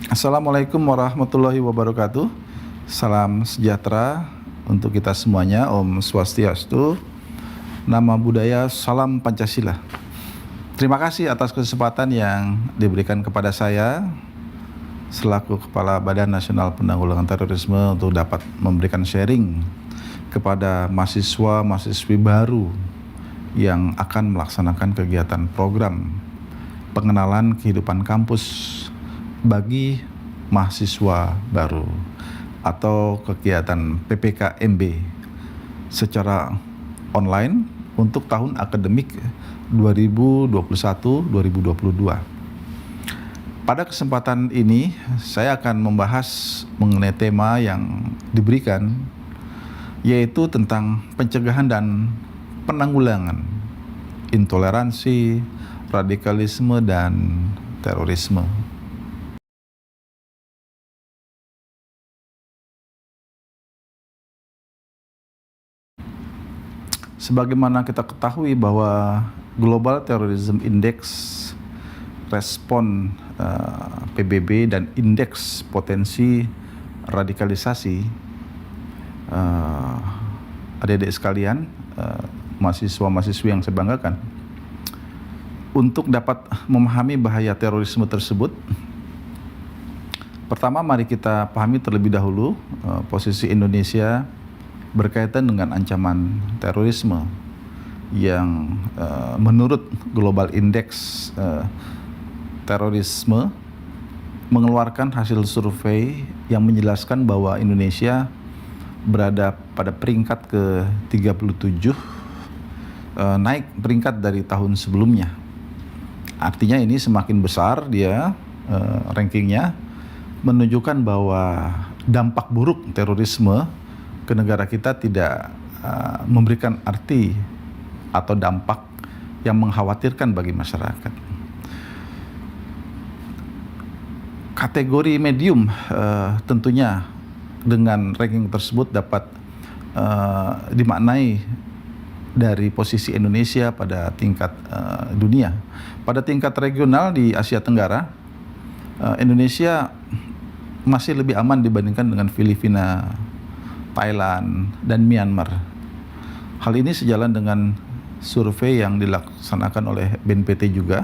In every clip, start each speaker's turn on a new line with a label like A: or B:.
A: Assalamualaikum warahmatullahi wabarakatuh. Salam sejahtera untuk kita semuanya. Om Swastiastu. Nama budaya, salam Pancasila. Terima kasih atas kesempatan yang diberikan kepada saya selaku Kepala Badan Nasional Penanggulangan Terorisme untuk dapat memberikan sharing kepada mahasiswa-mahasiswi baru yang akan melaksanakan kegiatan program pengenalan kehidupan kampus bagi mahasiswa baru atau kegiatan PPKMB secara online untuk tahun akademik 2021-2022. Pada kesempatan ini saya akan membahas mengenai tema yang diberikan, yaitu tentang pencegahan dan penanggulangan intoleransi, radikalisme, dan terorisme. Sebagaimana kita ketahui bahwa Global Terrorism Index, respon PBB, dan indeks potensi radikalisasi, adik-adik sekalian, mahasiswa-mahasiswi yang saya banggakan, untuk dapat memahami bahaya terorisme tersebut, pertama mari kita pahami terlebih dahulu posisi Indonesia berkaitan dengan ancaman terorisme yang menurut Global Index Terorisme mengeluarkan hasil survei yang menjelaskan bahwa Indonesia berada pada peringkat ke-37, naik peringkat dari tahun sebelumnya. Artinya ini semakin besar dia rankingnya, menunjukkan bahwa dampak buruk terorisme ke negara kita tidak memberikan arti atau dampak yang mengkhawatirkan bagi masyarakat. Kategori medium tentunya dengan ranking tersebut dapat dimaknai dari posisi Indonesia pada tingkat dunia. Pada tingkat regional di Asia Tenggara, Indonesia masih lebih aman dibandingkan dengan Filipina, Thailand, dan Myanmar. Hal ini sejalan dengan survei yang dilaksanakan oleh BNPT juga,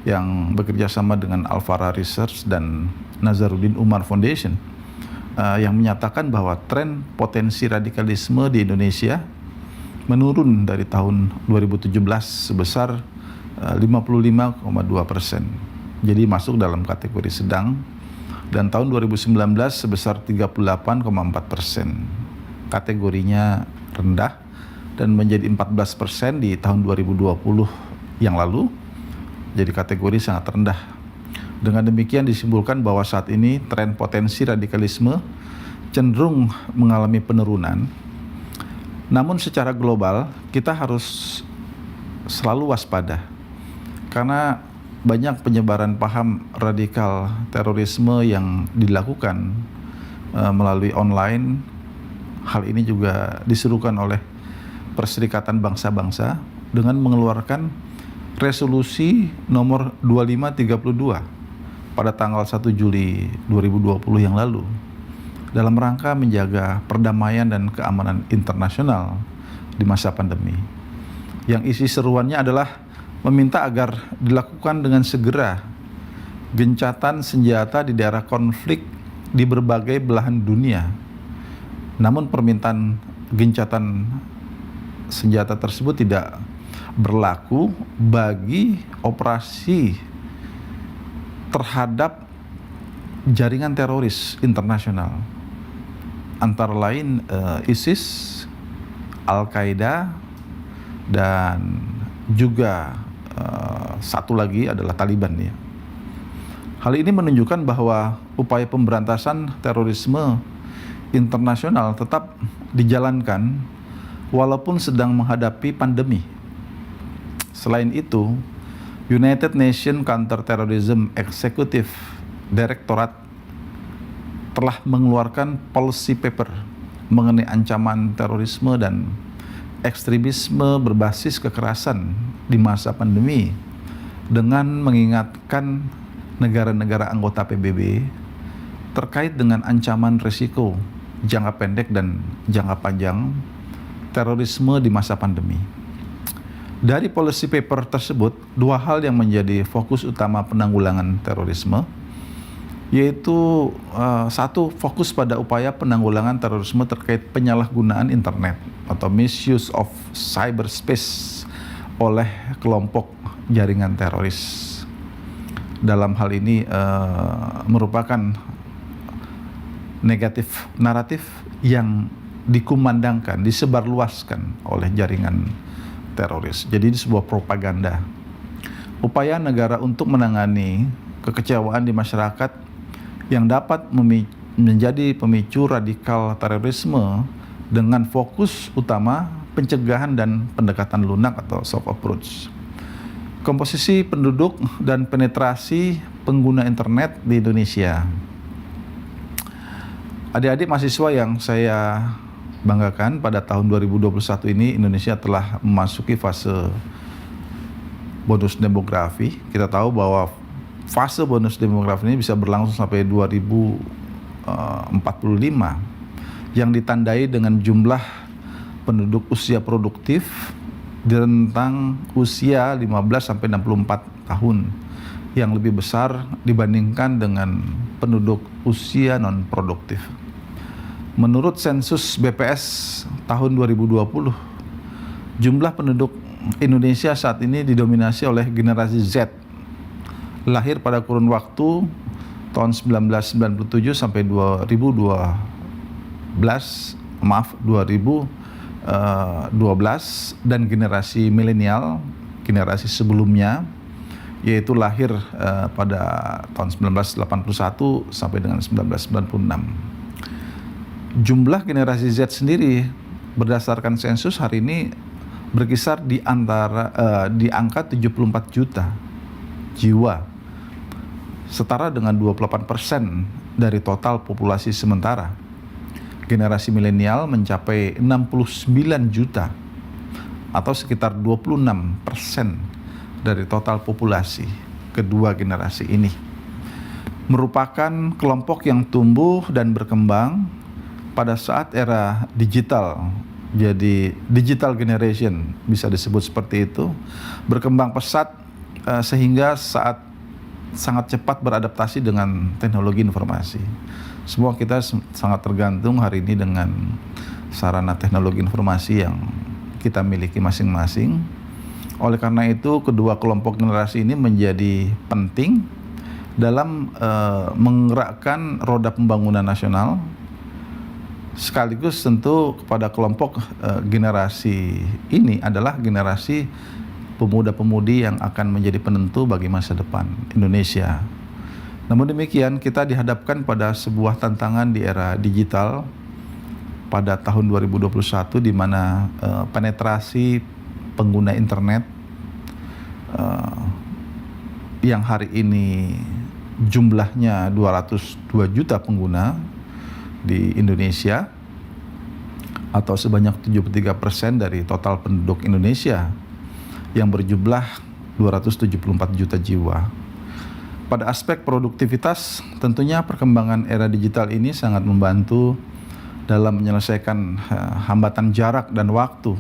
A: yang bekerja sama dengan Alfara Research dan Nazaruddin Umar Foundation, yang menyatakan bahwa tren potensi radikalisme di Indonesia menurun dari tahun 2017 sebesar 55,2%. Jadi masuk dalam kategori sedang, dan tahun 2019 sebesar 38,4%. Kategorinya rendah dan menjadi 14% di tahun 2020 yang lalu. Jadi kategori sangat rendah. Dengan demikian disimpulkan bahwa saat ini tren potensi radikalisme cenderung mengalami penurunan. Namun secara global kita harus selalu waspada, karena banyak penyebaran paham radikal terorisme yang dilakukan melalui online. Hal ini juga diserukan oleh Perserikatan Bangsa-Bangsa dengan mengeluarkan resolusi nomor 2532 pada tanggal 1 Juli 2020 yang lalu dalam rangka menjaga perdamaian dan keamanan internasional di masa pandemi. Yang isi seruannya adalah meminta agar dilakukan dengan segera gencatan senjata di daerah konflik di berbagai belahan dunia. Namun permintaan gencatan senjata tersebut tidak berlaku bagi operasi terhadap jaringan teroris internasional, antara lain ISIS, Al-Qaeda, dan juga satu lagi adalah Taliban ya. Hal ini menunjukkan bahwa upaya pemberantasan terorisme internasional tetap dijalankan walaupun sedang menghadapi pandemi. Selain itu, United Nations Counterterrorism Executive Directorate telah mengeluarkan policy paper mengenai ancaman terorisme dan ekstremisme berbasis kekerasan di masa pandemi dengan mengingatkan negara-negara anggota PBB terkait dengan ancaman risiko jangka pendek dan jangka panjang terorisme di masa pandemi. Dari policy paper tersebut, dua hal yang menjadi fokus utama penanggulangan terorisme, yaitu satu, fokus pada upaya penanggulangan terorisme terkait penyalahgunaan internet atau misuse of cyberspace oleh kelompok jaringan teroris. Dalam hal ini merupakan naratif yang dikumandangkan, disebarluaskan oleh jaringan teroris. Jadi ini sebuah propaganda. Upaya negara untuk menangani kekecewaan di masyarakat yang dapat menjadi pemicu radikal terorisme dengan fokus utama pencegahan dan pendekatan lunak atau soft approach. Komposisi penduduk dan penetrasi pengguna internet di Indonesia. Adik-adik mahasiswa yang saya banggakan, pada tahun 2021 ini Indonesia telah memasuki fase bonus demografi. Kita tahu bahwa fase bonus demografi ini bisa berlangsung sampai 2045 yang ditandai dengan jumlah penduduk usia produktif di rentang usia 15 sampai 64 tahun yang lebih besar dibandingkan dengan penduduk usia non produktif. Menurut sensus BPS tahun 2020, jumlah penduduk Indonesia saat ini didominasi oleh generasi Z, lahir pada kurun waktu tahun 1997 sampai 2012 dan generasi milenial, generasi sebelumnya, yaitu lahir pada tahun 1981 sampai dengan 1996. Jumlah generasi Z sendiri berdasarkan sensus hari ini berkisar di angka 74 juta jiwa, setara dengan 28% dari total populasi sementara. Generasi milenial mencapai 69 juta atau sekitar 26% dari total populasi kedua generasi ini. Merupakan kelompok yang tumbuh dan berkembang pada saat era digital. Jadi digital generation bisa disebut seperti itu, berkembang pesat sehingga sangat cepat beradaptasi dengan teknologi informasi. Semua kita sangat tergantung hari ini dengan sarana teknologi informasi yang kita miliki masing-masing. Oleh karena itu, kedua kelompok generasi ini menjadi penting dalam menggerakkan roda pembangunan nasional, sekaligus tentu kepada kelompok generasi ini adalah generasi pemuda-pemudi yang akan menjadi penentu bagi masa depan Indonesia. Namun demikian, kita dihadapkan pada sebuah tantangan di era digital pada tahun 2021 di mana penetrasi pengguna internet yang hari ini jumlahnya 202 juta pengguna di Indonesia atau sebanyak 73% dari total penduduk Indonesia yang berjumlah 274 juta jiwa. Pada aspek produktivitas, tentunya perkembangan era digital ini sangat membantu dalam menyelesaikan hambatan jarak dan waktu.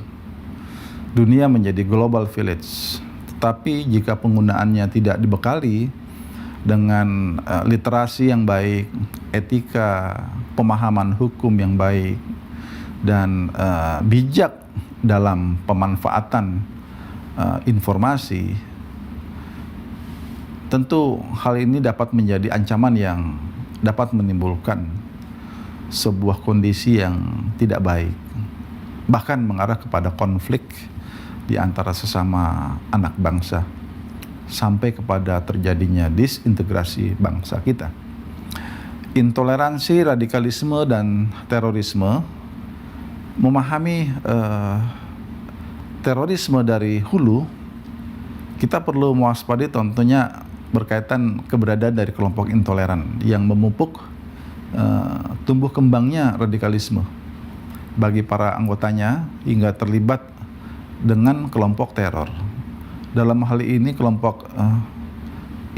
A: Dunia menjadi global village, tetapi jika penggunaannya tidak dibekali dengan literasi yang baik, etika, pemahaman hukum yang baik, dan bijak dalam pemanfaatan informasi, tentu hal ini dapat menjadi ancaman yang dapat menimbulkan sebuah kondisi yang tidak baik, bahkan mengarah kepada konflik di antara sesama anak bangsa, sampai kepada terjadinya disintegrasi bangsa kita. Intoleransi, radikalisme, dan terorisme. Memahami terorisme dari hulu, kita perlu mewaspadai tentunya berkaitan keberadaan dari kelompok intoleran yang memupuk tumbuh kembangnya radikalisme bagi para anggotanya hingga terlibat dengan kelompok teror. Dalam hal ini kelompok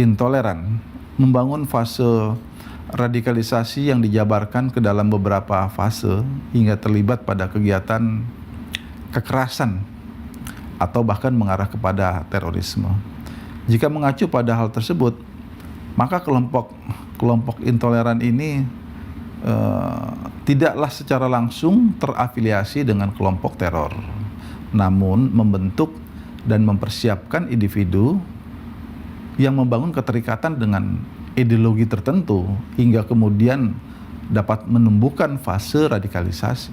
A: intoleran membangun fase radikalisasi yang dijabarkan ke dalam beberapa fase hingga terlibat pada kegiatan kekerasan atau bahkan mengarah kepada terorisme. Jika mengacu pada hal tersebut, maka kelompok intoleran ini tidaklah secara langsung terafiliasi dengan kelompok teror, namun membentuk dan mempersiapkan individu yang membangun keterikatan dengan ideologi tertentu hingga kemudian dapat menumbuhkan fase radikalisasi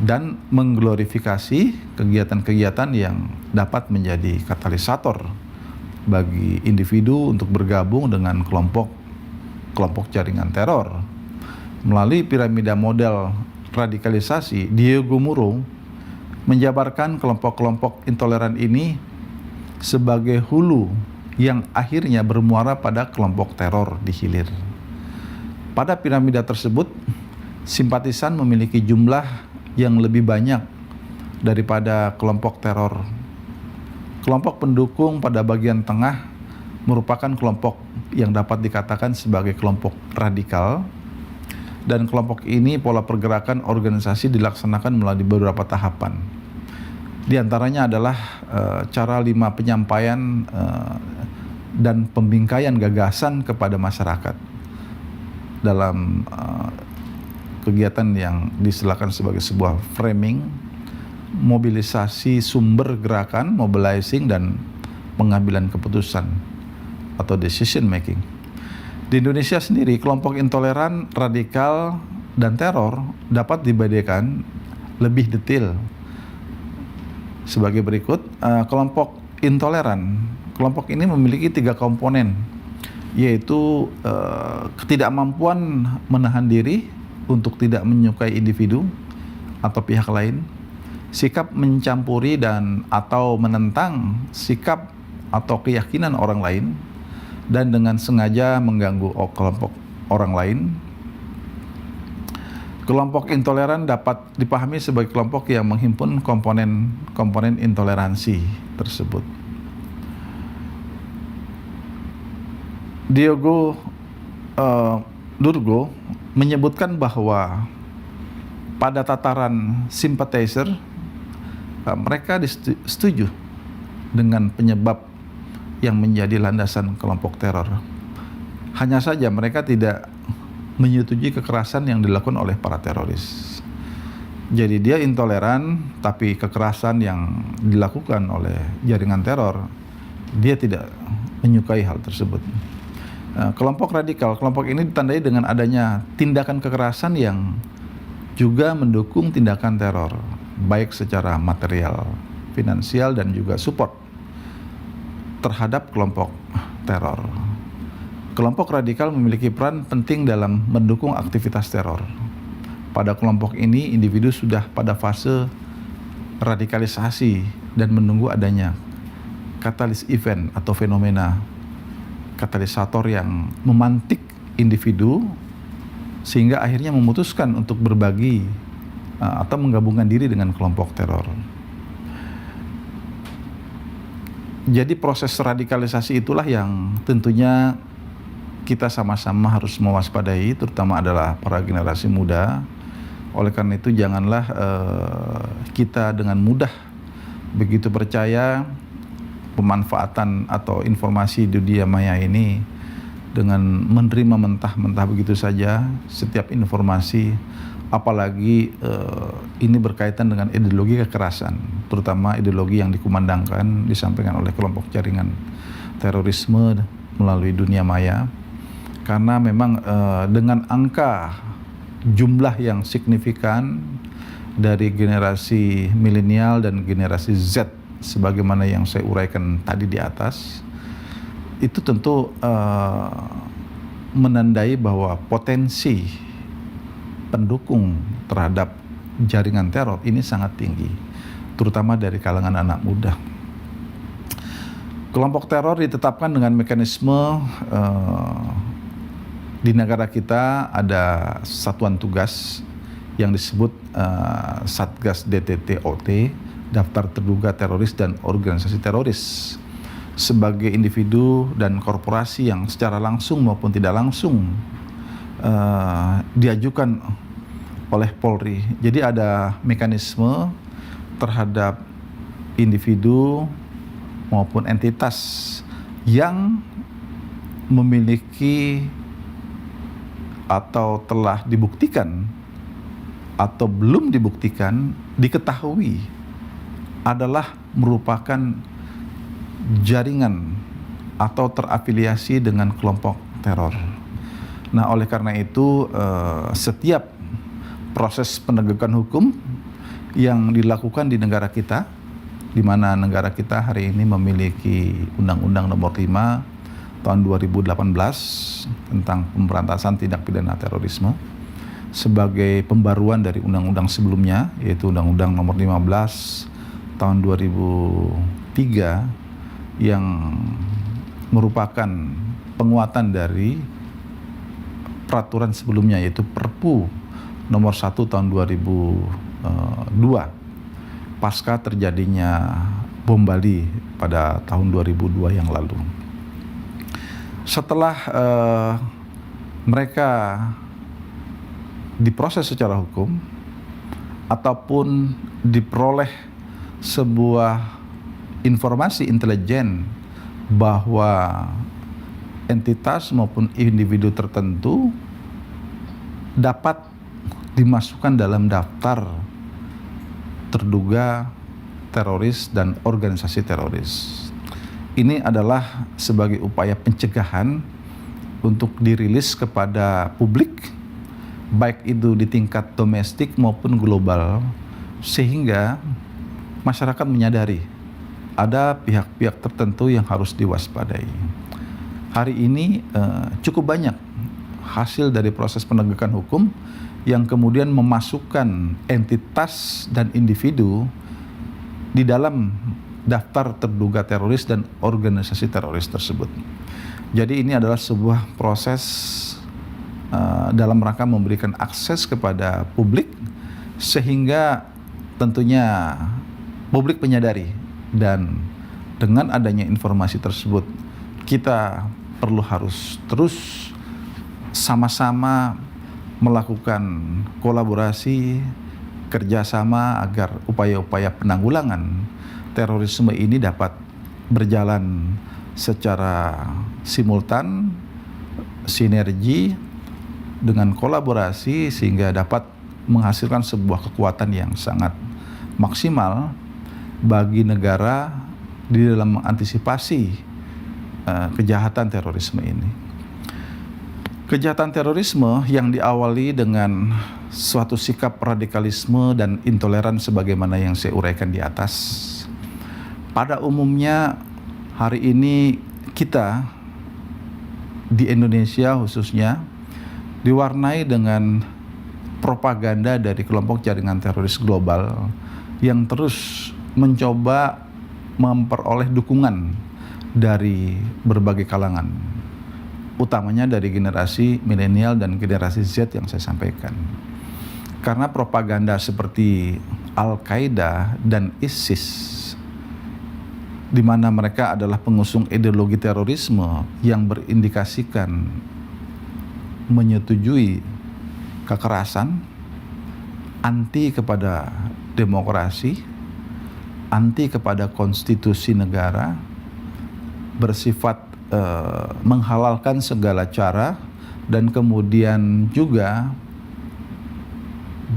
A: dan mengglorifikasi kegiatan-kegiatan yang dapat menjadi katalisator bagi individu untuk bergabung dengan kelompok jaringan teror. Melalui piramida model radikalisasi, Diego Muro menjabarkan kelompok-kelompok intoleran ini sebagai hulu yang akhirnya bermuara pada kelompok teror di hilir. Pada piramida tersebut, simpatisan memiliki jumlah yang lebih banyak daripada kelompok teror. Kelompok pendukung pada bagian tengah merupakan kelompok yang dapat dikatakan sebagai kelompok radikal, dan kelompok ini pola pergerakan organisasi dilaksanakan melalui beberapa tahapan. Di antaranya adalah cara 5 penyampaian dan pembingkaian gagasan kepada masyarakat dalam kegiatan yang disediakan sebagai sebuah framing, mobilisasi sumber gerakan, mobilizing, dan pengambilan keputusan atau decision making. Di Indonesia sendiri, kelompok intoleran, radikal, dan teror dapat dibedakan lebih detail sebagai berikut. Kelompok intoleran, kelompok ini memiliki 3 komponen, yaitu ketidakmampuan menahan diri untuk tidak menyukai individu atau pihak lain, sikap mencampuri dan atau menentang sikap atau keyakinan orang lain, dan dengan sengaja mengganggu kelompok orang lain. Kelompok intoleran dapat dipahami sebagai kelompok yang menghimpun komponen intoleransi tersebut. Diego Durgo menyebutkan bahwa pada tataran sympathizer, mereka setuju dengan penyebab yang menjadi landasan kelompok teror. Hanya saja mereka tidak menyetujui kekerasan yang dilakukan oleh para teroris. Jadi dia intoleran, tapi kekerasan yang dilakukan oleh jaringan teror, dia tidak menyukai hal tersebut. Kelompok radikal, kelompok ini ditandai dengan adanya tindakan kekerasan yang juga mendukung tindakan teror, baik secara material, finansial, dan juga support terhadap kelompok teror. Kelompok radikal memiliki peran penting dalam mendukung aktivitas teror. Pada kelompok ini, individu sudah pada fase radikalisasi dan menunggu adanya katalis event atau fenomena katalisator yang memantik individu sehingga akhirnya memutuskan untuk berbagi atau menggabungkan diri dengan kelompok teror. Jadi proses radikalisasi itulah yang tentunya kita sama-sama harus mewaspadai, terutama adalah para generasi muda. Oleh karena itu janganlah kita dengan mudah begitu percaya pemanfaatan atau informasi di dunia maya ini dengan menerima mentah-mentah begitu saja setiap informasi, apalagi ini berkaitan dengan ideologi kekerasan, terutama ideologi yang dikumandangkan, disampaikan oleh kelompok jaringan terorisme melalui dunia maya. Karena memang dengan angka jumlah yang signifikan dari generasi milenial dan generasi Z, sebagaimana yang saya uraikan tadi di atas, itu tentu menandai bahwa potensi pendukung terhadap jaringan teror ini sangat tinggi, terutama dari kalangan anak muda. Kelompok teror ditetapkan dengan mekanisme di negara kita ada satuan tugas yang disebut Satgas DTT-OT, Daftar Terduga Teroris dan Organisasi Teroris. sebagai individu dan korporasi yang secara langsung maupun tidak langsung diajukan oleh Polri. Jadi ada mekanisme terhadap individu maupun entitas yang memiliki atau telah dibuktikan atau belum dibuktikan, diketahui adalah merupakan jaringan atau terafiliasi dengan kelompok teror. Nah, oleh karena itu setiap proses penegakan hukum yang dilakukan di negara kita, di mana negara kita hari ini memiliki Undang-Undang Nomor 5 tahun 2018 tentang pemberantasan tindak pidana terorisme sebagai pembaruan dari undang-undang sebelumnya, yaitu Undang-Undang Nomor 15 tahun 2003 yang merupakan penguatan dari peraturan sebelumnya, yaitu Perpu Nomor 1 tahun 2002 pasca terjadinya bom Bali pada tahun 2002 yang lalu. Setelah mereka diproses secara hukum ataupun diperoleh sebuah informasi intelijen bahwa entitas maupun individu tertentu dapat dimasukkan dalam daftar terduga teroris dan organisasi teroris. Ini adalah sebagai upaya pencegahan untuk dirilis kepada publik, baik itu di tingkat domestik maupun global, sehingga masyarakat menyadari ada pihak-pihak tertentu yang harus diwaspadai. Hari ini cukup banyak hasil dari proses penegakan hukum yang kemudian memasukkan entitas dan individu di dalam daftar terduga teroris dan organisasi teroris tersebut. Jadi ini adalah sebuah proses dalam rangka memberikan akses kepada publik, sehingga tentunya publik menyadari, dan dengan adanya informasi tersebut kita harus terus sama-sama melakukan kolaborasi, kerjasama agar upaya-upaya penanggulangan terorisme ini dapat berjalan secara simultan, sinergi dengan kolaborasi, sehingga dapat menghasilkan sebuah kekuatan yang sangat maksimal bagi negara di dalam mengantisipasi kejahatan terorisme ini. Kejahatan terorisme yang diawali dengan suatu sikap radikalisme dan intoleran sebagaimana yang saya uraikan di atas. Pada umumnya hari ini kita di Indonesia khususnya diwarnai dengan propaganda dari kelompok jaringan teroris global yang terus mencoba memperoleh dukungan dari berbagai kalangan, utamanya dari generasi milenial dan generasi Z yang saya sampaikan. Karena propaganda seperti Al-Qaeda dan ISIS, di mana mereka adalah pengusung ideologi terorisme yang berindikasikan menyetujui kekerasan, anti kepada demokrasi, anti kepada konstitusi negara, bersifat menghalalkan segala cara, dan kemudian juga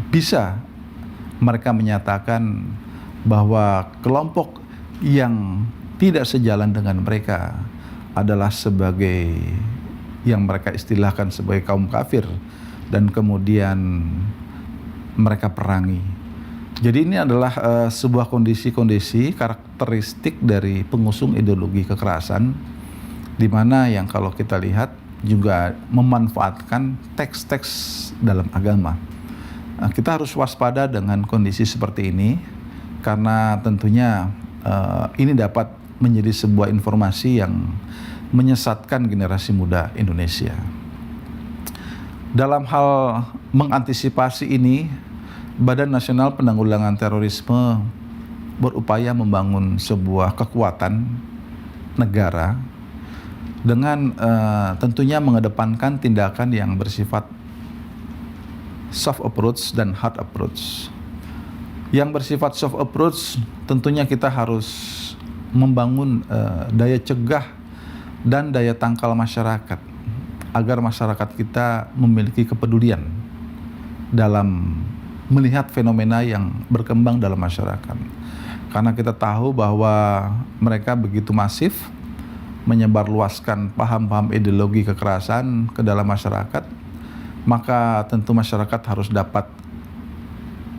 A: bisa mereka menyatakan bahwa kelompok yang tidak sejalan dengan mereka adalah sebagai yang mereka istilahkan sebagai kaum kafir, dan kemudian mereka perangi. Jadi ini adalah sebuah kondisi-kondisi karakteristik dari pengusung ideologi kekerasan, di mana yang kalau kita lihat juga memanfaatkan teks-teks dalam agama. Nah, kita harus waspada dengan kondisi seperti ini, karena tentunya ini dapat menjadi sebuah informasi yang menyesatkan generasi muda Indonesia. Dalam hal mengantisipasi ini, Badan Nasional Penanggulangan Terorisme berupaya membangun sebuah kekuatan negara dengan tentunya mengedepankan tindakan yang bersifat soft approach dan hard approach. Yang bersifat soft approach tentunya kita harus membangun daya cegah dan daya tangkal masyarakat agar masyarakat kita memiliki kepedulian dalam melihat fenomena yang berkembang dalam masyarakat. Karena kita tahu bahwa mereka begitu masif menyebarluaskan paham-paham ideologi kekerasan ke dalam masyarakat, maka tentu masyarakat harus dapat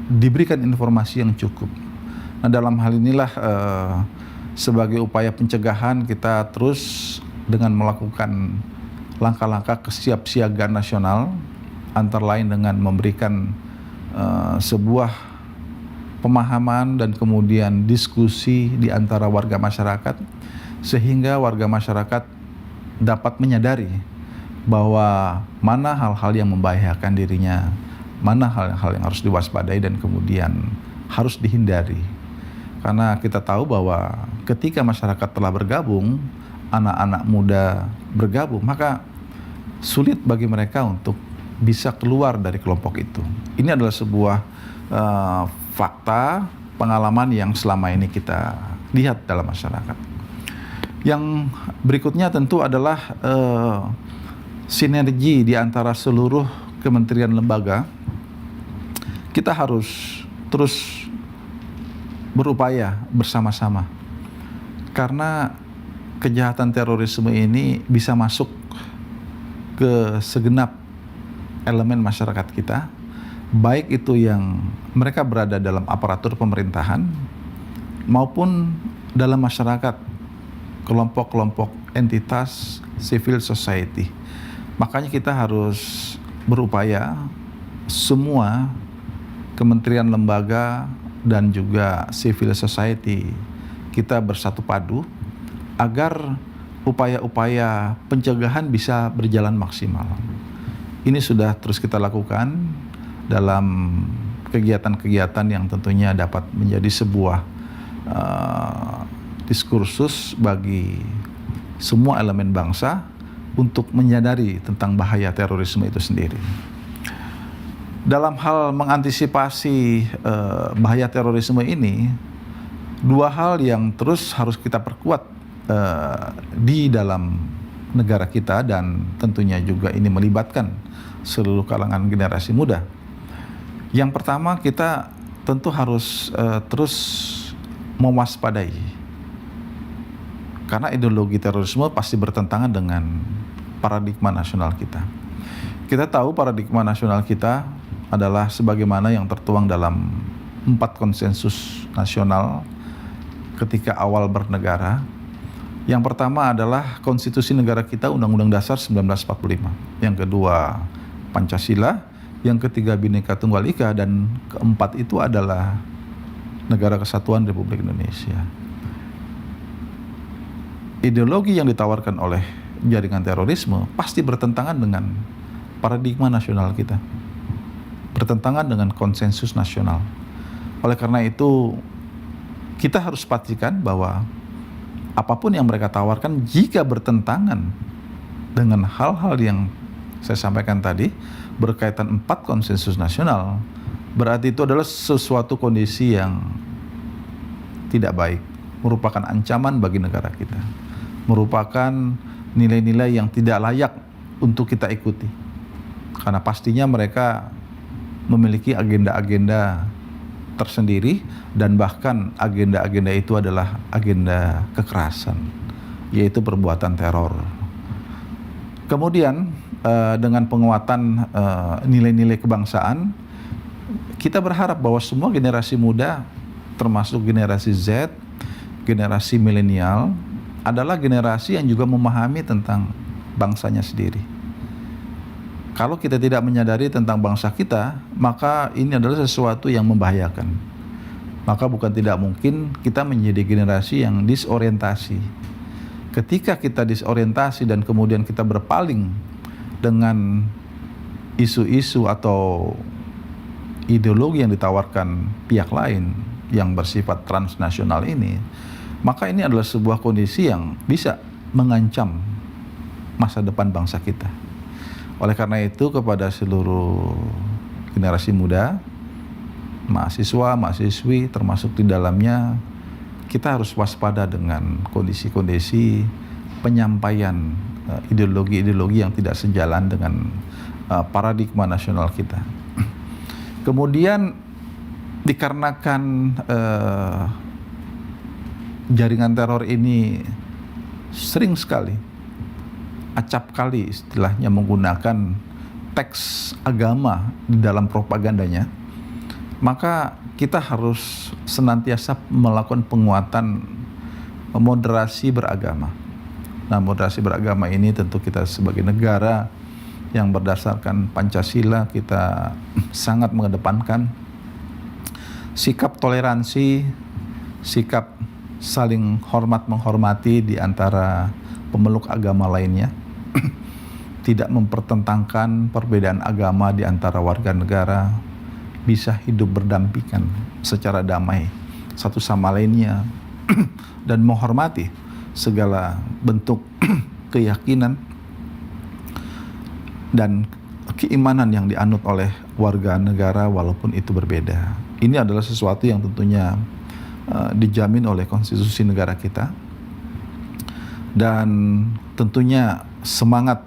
A: diberikan informasi yang cukup. Nah, dalam hal inilah sebagai upaya pencegahan kita terus dengan melakukan langkah-langkah kesiapsiagaan nasional, antara lain dengan memberikan sebuah pemahaman dan kemudian diskusi di antara warga masyarakat, sehingga warga masyarakat dapat menyadari bahwa mana hal-hal yang membahayakan dirinya, mana hal-hal yang harus diwaspadai dan kemudian harus dihindari. Karena kita tahu bahwa ketika masyarakat telah bergabung, anak-anak muda bergabung, maka sulit bagi mereka untuk bisa keluar dari kelompok itu. Ini adalah sebuah fakta pengalaman yang selama ini kita lihat dalam masyarakat. Yang berikutnya tentu adalah sinergi di antara seluruh kementerian lembaga. Kita harus terus berupaya bersama-sama, karena kejahatan terorisme ini bisa masuk ke segenap elemen masyarakat kita, baik itu yang mereka berada dalam aparatur pemerintahan maupun dalam masyarakat, kelompok-kelompok entitas civil society. Makanya kita harus berupaya semua kementerian lembaga dan juga civil society kita bersatu padu agar upaya-upaya pencegahan bisa berjalan maksimal. Ini sudah terus kita lakukan dalam kegiatan-kegiatan yang tentunya dapat menjadi sebuah diskursus bagi semua elemen bangsa untuk menyadari tentang bahaya terorisme itu sendiri. Dalam hal mengantisipasi bahaya terorisme ini, dua hal yang terus harus kita perkuat di dalam negara kita, dan tentunya juga ini melibatkan seluruh kalangan generasi muda. Yang pertama, kita tentu harus terus mewaspadai, karena ideologi terorisme pasti bertentangan dengan paradigma nasional kita. Kita tahu paradigma nasional kita adalah sebagaimana yang tertuang dalam 4 konsensus nasional ketika awal bernegara. Yang pertama adalah konstitusi negara kita, Undang-Undang Dasar 1945. Yang kedua, Pancasila. Yang ketiga, Bhinneka Tunggal Ika. Dan keempat itu adalah Negara Kesatuan Republik Indonesia. Ideologi yang ditawarkan oleh jaringan terorisme pasti bertentangan dengan paradigma nasional kita, bertentangan dengan konsensus nasional. Oleh karena itu, kita harus pastikan bahwa apapun yang mereka tawarkan, jika bertentangan dengan hal-hal yang saya sampaikan tadi berkaitan 4 konsensus nasional, berarti itu adalah sesuatu kondisi yang tidak baik, merupakan ancaman bagi negara kita, merupakan nilai-nilai yang tidak layak untuk kita ikuti, karena pastinya mereka memiliki agenda-agenda tersendiri, dan bahkan agenda-agenda itu adalah agenda kekerasan, yaitu perbuatan teror. Kemudian dengan penguatan nilai-nilai kebangsaan, kita berharap bahwa semua generasi muda, termasuk generasi Z, generasi milenial, adalah generasi yang juga memahami tentang bangsanya sendiri. Kalau kita tidak menyadari tentang bangsa kita, maka ini adalah sesuatu yang membahayakan. Maka bukan tidak mungkin kita menjadi generasi yang disorientasi. Ketika kita disorientasi dan kemudian kita berpaling dengan isu-isu atau ideologi yang ditawarkan pihak lain yang bersifat transnasional ini, maka ini adalah sebuah kondisi yang bisa mengancam masa depan bangsa kita. Oleh karena itu, kepada seluruh generasi muda, mahasiswa, mahasiswi termasuk di dalamnya, kita harus waspada dengan kondisi-kondisi penyampaian ideologi-ideologi yang tidak sejalan dengan paradigma nasional kita. Kemudian dikarenakan jaringan teror ini sering sekali, acap kali istilahnya, menggunakan teks agama di dalam propagandanya, maka kita harus senantiasa melakukan penguatan moderasi beragama. Nah, moderasi beragama ini tentu kita sebagai negara yang berdasarkan Pancasila, kita sangat mengedepankan sikap toleransi, sikap saling hormat menghormati di antara pemeluk agama lainnya, tidak mempertentangkan perbedaan agama di antara warga negara, bisa hidup berdampingan secara damai satu sama lainnya dan menghormati segala bentuk keyakinan dan keimanan yang dianut oleh warga negara walaupun itu berbeda. Ini adalah sesuatu yang tentunya dijamin oleh konstitusi negara kita, dan tentunya semangat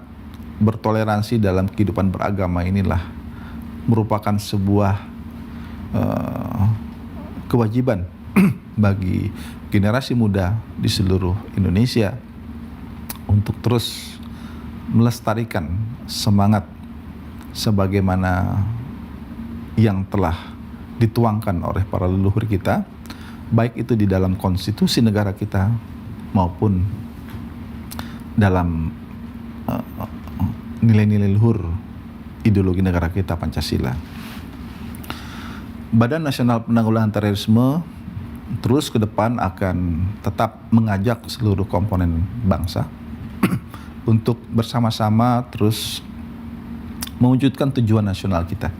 A: bertoleransi dalam kehidupan beragama inilah merupakan sebuah kewajiban bagi generasi muda di seluruh Indonesia untuk terus melestarikan semangat sebagaimana yang telah dituangkan oleh para leluhur kita, baik itu di dalam konstitusi negara kita maupun dalam nilai-nilai luhur ideologi negara kita, Pancasila. Badan Nasional Penanggulangan Terorisme terus ke depan akan tetap mengajak seluruh komponen bangsa untuk bersama-sama terus mewujudkan tujuan nasional kita.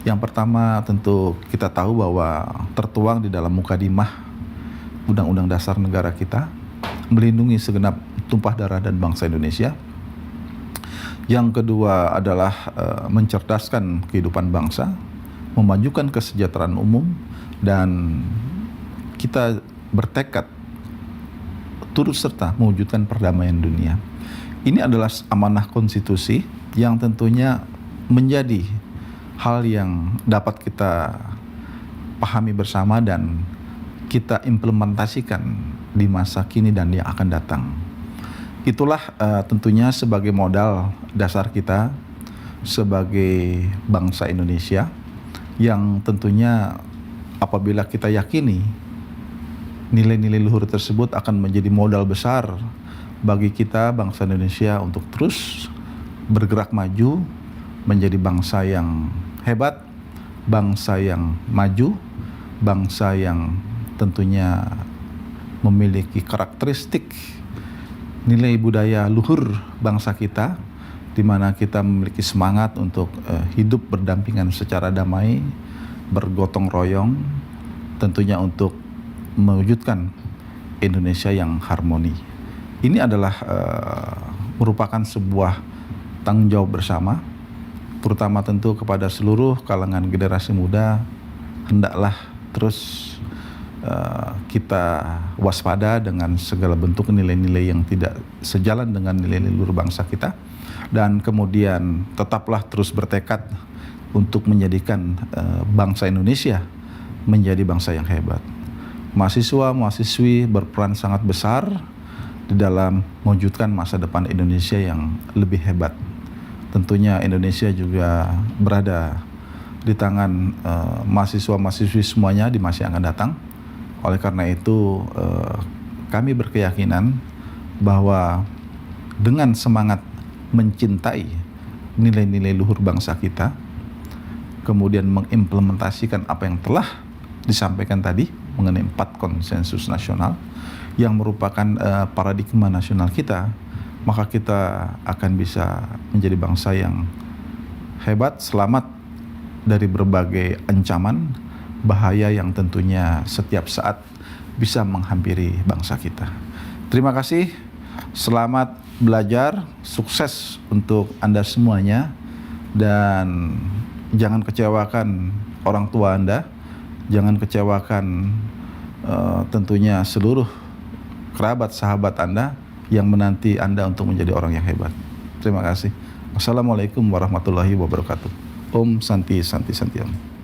A: Yang pertama, tentu kita tahu bahwa tertuang di dalam mukadimah Undang-Undang Dasar Negara kita melindungi segenap tumpah darah dan bangsa Indonesia. Yang kedua adalah mencerdaskan kehidupan bangsa, memajukan kesejahteraan umum, dan kita bertekad turut serta mewujudkan perdamaian dunia. Ini adalah amanah konstitusi yang tentunya menjadi hal yang dapat kita pahami bersama dan kita implementasikan di masa kini dan yang akan datang. Itulah tentunya sebagai modal dasar kita sebagai bangsa Indonesia, yang tentunya apabila kita yakini nilai-nilai luhur tersebut akan menjadi modal besar bagi kita bangsa Indonesia untuk terus bergerak maju menjadi bangsa yang hebat, bangsa yang maju, bangsa yang tentunya memiliki karakteristik nilai budaya luhur bangsa kita, di mana kita memiliki semangat untuk hidup berdampingan secara damai, bergotong royong, tentunya untuk mewujudkan Indonesia yang harmoni. Ini adalah merupakan sebuah tanggung jawab bersama, terutama tentu kepada seluruh kalangan generasi muda. Hendaklah terus kita waspada dengan segala bentuk nilai-nilai yang tidak sejalan dengan nilai-nilai luhur bangsa kita, dan kemudian tetaplah terus bertekad untuk menjadikan bangsa Indonesia menjadi bangsa yang hebat. Mahasiswa, mahasiswi berperan sangat besar di dalam mewujudkan masa depan Indonesia yang lebih hebat. Tentunya Indonesia juga berada di tangan mahasiswa-mahasiswi semuanya di masa yang akan datang. Oleh karena itu kami berkeyakinan bahwa dengan semangat mencintai nilai-nilai luhur bangsa kita, kemudian mengimplementasikan apa yang telah disampaikan tadi mengenai 4 konsensus nasional yang merupakan paradigma nasional kita, maka kita akan bisa menjadi bangsa yang hebat, selamat dari berbagai ancaman, bahaya yang tentunya setiap saat bisa menghampiri bangsa kita. Terima kasih, selamat belajar, sukses untuk Anda semuanya, dan jangan kecewakan orang tua Anda, jangan kecewakan tentunya seluruh kerabat sahabat Anda yang menanti Anda untuk menjadi orang yang hebat. Terima kasih. Wassalamualaikum warahmatullahi wabarakatuh. Om Santi Santi Santi Om.